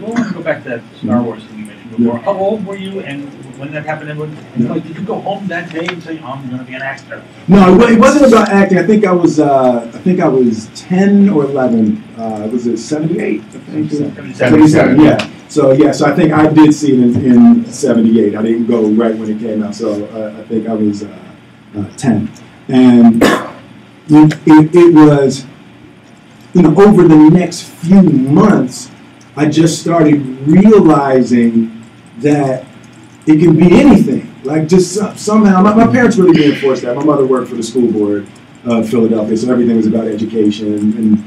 I want to go back to that Star Wars thing you mentioned before. How old were you, and when that happened? And like, did you go home that day and say, "I'm going to be an actor"? No, it wasn't about acting. I think I was 10 or 11. Was it 78? I think 77. Yeah. So I think I did see it in 78. I didn't go right when it came out. So I think I was 10, and it was, over the next few months, I just started realizing that it can be anything. Like, just somehow, my parents really reinforced that. My mother worked for the school board of Philadelphia, so everything was about education, and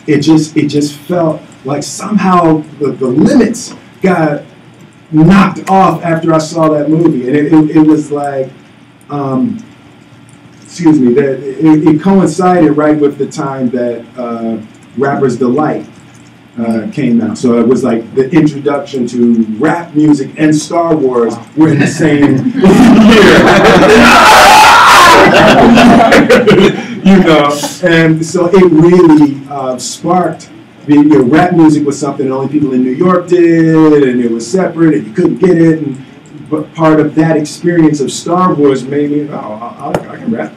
it just felt like somehow the limits got knocked off after I saw that movie, and it was like, excuse me, that it coincided right with the time that Rapper's Delight came out. So it was like the introduction to rap music and Star Wars were in the same year. And so it really sparked. Rap music was something that only people in New York did, and it was separate, and you couldn't get it. But part of that experience of Star Wars made me, I can rap.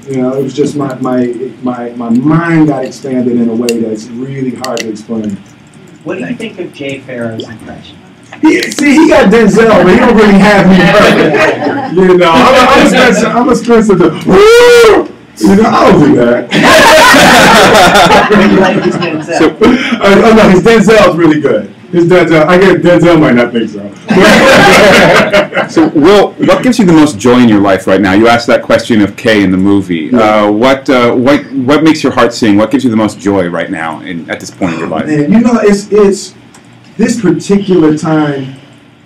It was just my mind got expanded in a way that's really hard to explain. What do you think of Jay Farrow's impression? He got Denzel, but he don't really have me perfect. I'm a Spencer. I don't do that. No, his Denzel's really good. I get Denzel might not think so. So, Will, what gives you the most joy in your life right now? You asked that question of Kay in the movie. Yeah. What makes your heart sing? What gives you the most joy right now at this point in your life? Man, it's this particular time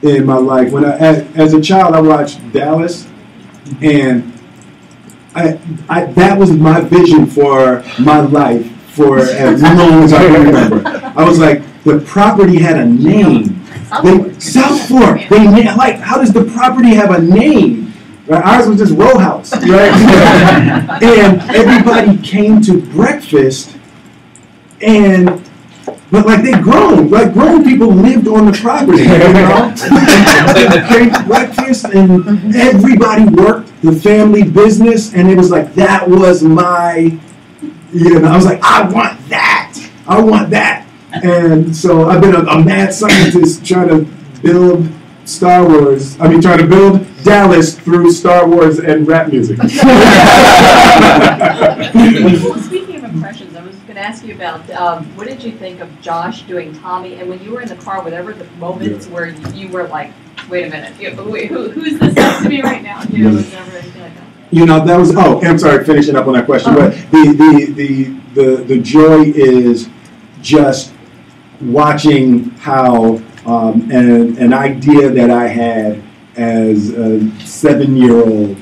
in my life. When as a child, I watched Dallas, and that was my vision for my life for as long as I can remember. I was like, the property had a name. South Fork. How does the property have a name? Right? Ours was just row house, right? And everybody came to breakfast, but they grown. Like, grown people lived on the property, They came to breakfast, and everybody worked the family business, and it was like, that was my, I was like, I want that. And so I've been a mad scientist trying to build trying to build Dallas through Star Wars and rap music. Well, speaking of impressions, I was going to ask you about what did you think of Josh doing Tommy, and when you were in the car, whatever the moments where you were like, wait a minute, who's this up to me right now? Was there ever anything like that? That was, I'm sorry, finishing up on that question, but the joy is just watching how an idea that I had as a 7-year-old,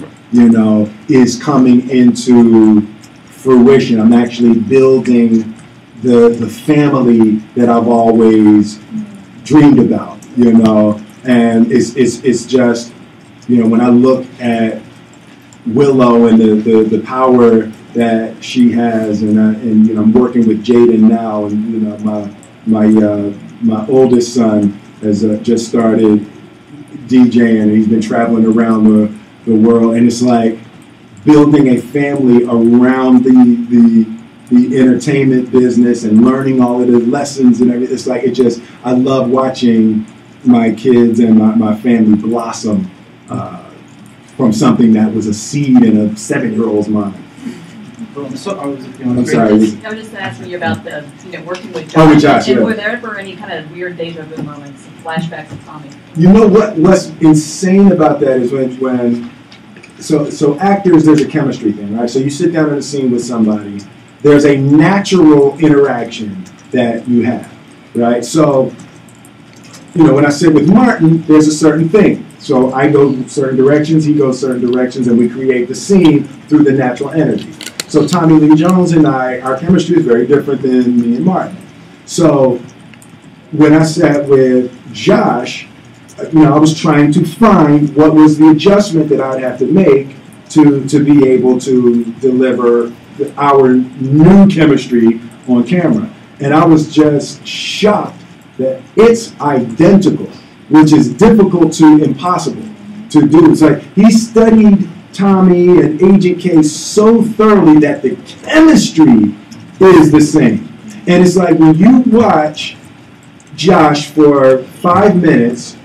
is coming into fruition. I'm actually building the family that I've always dreamed about, and it's just, when I look at Willow and the power that she has, and I'm working with Jaden now, and my oldest son has just started DJing, and he's been traveling around the world, and it's like building a family around the entertainment business and learning all of the lessons and everything. It's like I love watching my kids and my family blossom from something that was a seed in a 7-year-old's mind. I'm sorry. I was just asking you about the working with Josh. Oh, with Josh, and were there ever any kind of weird deja vu moments, flashbacks of Tommy? What's insane about that is when so actors, there's a chemistry thing, right? So you sit down in a scene with somebody, there's a natural interaction that you have, right? So when I sit with Martin, there's a certain thing. So I go certain directions, he goes certain directions, and we create the scene through the natural energy. So Tommy Lee Jones and our chemistry is very different than me and Martin. So when I sat with Josh, I was trying to find what was the adjustment that I'd have to make to be able to deliver our new chemistry on camera. And I was just shocked that it's identical, which is difficult to impossible to do. It's like he studied Tommy and Agent K so thoroughly that the chemistry is the same. And it's like when you watch Josh for 5 minutes,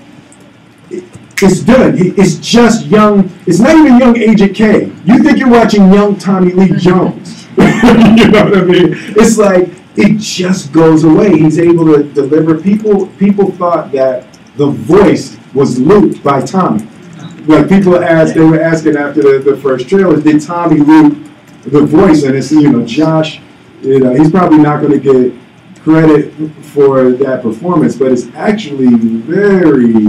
it's done. It's just young. It's not even young Agent K. You think you're watching young Tommy Lee Jones. You know what I mean? It's like it just goes away. He's able to deliver. People thought that the voice was looped by Tommy. Like people asked, they were asking after the first trailer, did Tommy loop the voice? And it's, Josh, he's probably not going to get credit for that performance, but it's actually very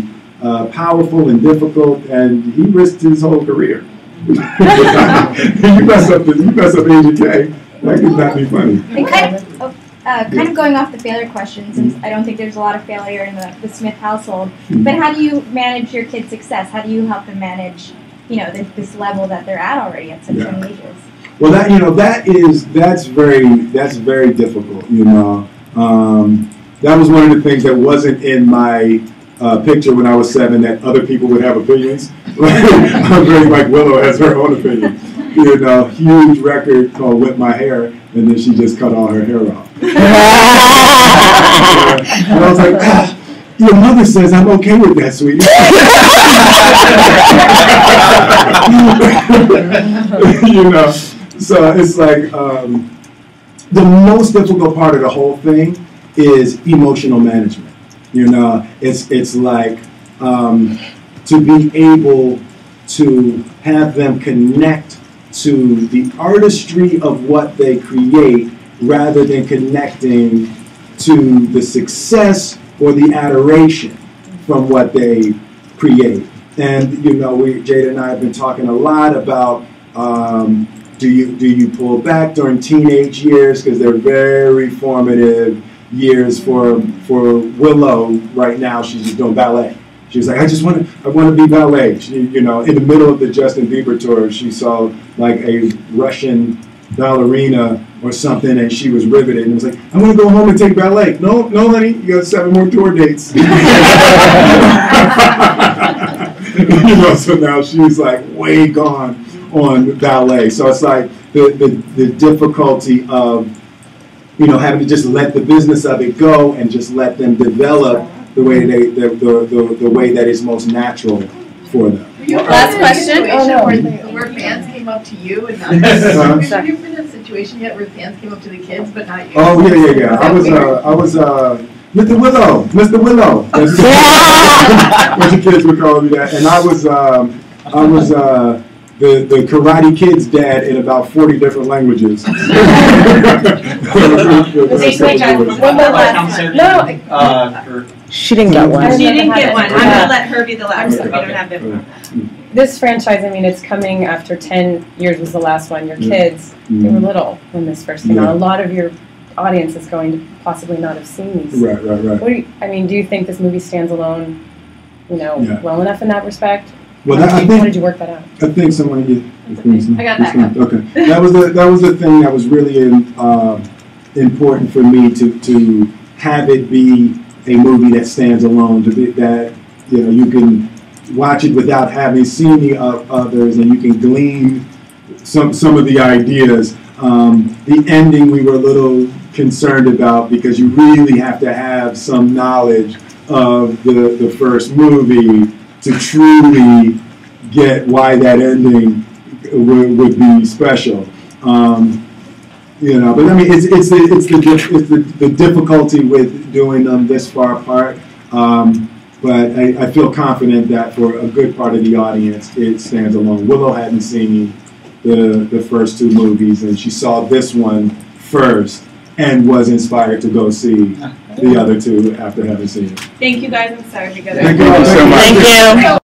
powerful and difficult, and he risked his whole career. You mess up Agent K, that could not be funny. And kind of going off the failure question, since I don't think there's a lot of failure in the Smith household, but how do you manage your kids' success? How do you help them manage, this level that they're at already at such young ages? Well, that's very difficult. That was one of the things that wasn't in my picture when I was 7, that other people would have opinions. I'm very like Willow has her own opinion. Huge record called Whip My Hair, and then she just cut all her hair off. And I was like, your mother says I'm okay with that, sweetie. So it's like the most difficult part of the whole thing is emotional management. It's like to be able to have them connect to the artistry of what they create rather than connecting to the success or the adoration from what they create. And Jada and I have been talking a lot about do you pull back during teenage years, because they're very formative years for Willow. Right now she's just doing ballet. She was like, I want to be ballet. She, in the middle of the Justin Bieber tour, she saw like a Russian ballerina or something, and she was riveted and was like, I'm going to go home and take ballet. No, honey, you got 7 more tour dates. So now she's like way gone on ballet. So it's like the difficulty of, having to just let the business of it go and just let them develop the way the way that is most natural for them. Last question. Where fans came up to you and not have you been in a situation yet where fans came up to the kids but not you? Oh yeah. I was Mr. Willow. A bunch of kids would call me that, and I was the Karate Kid's dad in about 40 different languages. She didn't get one. She didn't get one. I'm going to let her be the last one. We don't have them. This franchise, it's coming after 10 years was the last one. Your kids, they were little when this first came out. A lot of your audience is going to possibly not have seen these. Right. Do you think this movie stands alone, well enough in that respect? Well, how did you work that out? I think someone I got that. Okay, that was the thing that was really important for me to have it be a movie that stands alone. That you can watch it without having seen the others, and you can glean some of the ideas. The ending we were a little concerned about, because you really have to have some knowledge of the first movie to truly get why that ending would be special. But it's the difficulty with doing them this far apart. But I feel confident that for a good part of the audience, it stands alone. Willow hadn't seen the first 2 movies, and she saw this one first and was inspired to go see the other 2 after having seen it. Thank you guys. I'm sorry to go there. Thank you so much. Thank you.